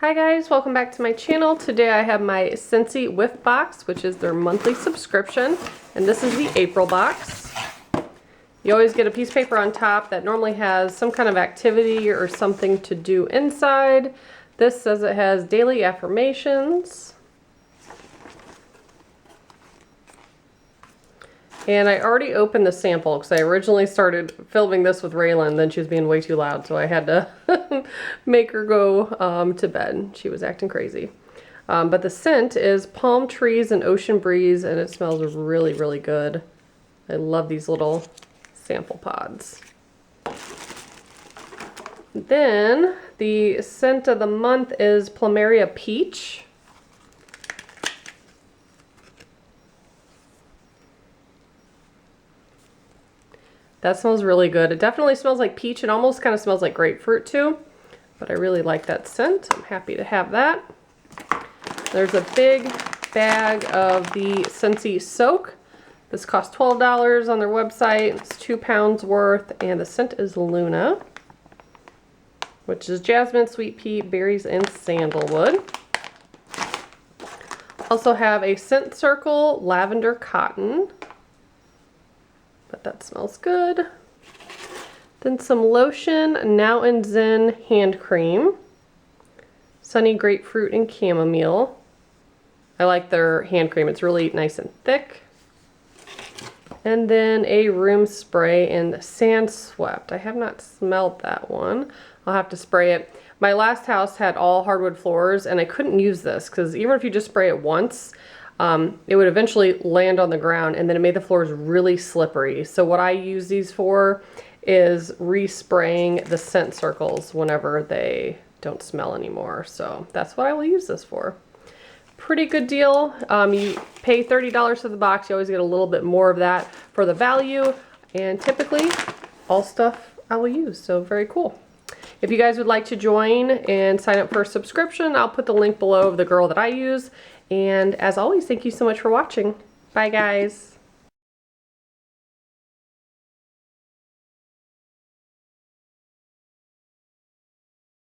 Hi guys, welcome back to my channel. Today I have my Scentsy Whiff Box, which is their monthly subscription, and this is the April box. You always get a piece of paper on top that normally has some kind of activity or something to do inside. This says it has daily affirmations. And I already opened the sample because I originally started filming this with Raylan, then she was being way too loud, so I had to make her go to bed. She was acting crazy. But the scent is palm trees and ocean breeze, and it smells really, really good. I love these little sample pods. Then the scent of the month is Plumeria Peach. That smells really good. It definitely smells like peach. It almost kind of smells like grapefruit too, but I really like that scent. I'm happy to have that. There's a big bag of the Scentsy Soak. This costs $12 on their website. It's 2 pounds worth, and the scent is Luna, which is jasmine, sweet pea, berries, and sandalwood. Also have a Scent Circle lavender cotton. But that smells good. Then some lotion, Now and Zen hand cream. Sunny grapefruit and chamomile. I like their hand cream. It's really nice and thick. And then a room spray in Sand Swept. I have not smelled that one. I'll have to spray it. My last house had all hardwood floors, and I couldn't use this because even if you just spray it once, it would eventually land on the ground, and then it made the floors really slippery. So what I use these for is respraying the scent circles whenever they don't smell anymore. So that's what I will use this for. Pretty good deal. You pay $30 for the box. You always get a little bit more of that for the value, and typically all stuff I will use. So very cool. If you guys would like to join and sign up for a subscription, I'll put the link below of the girl that I use. And as always, thank you so much for watching. Bye guys.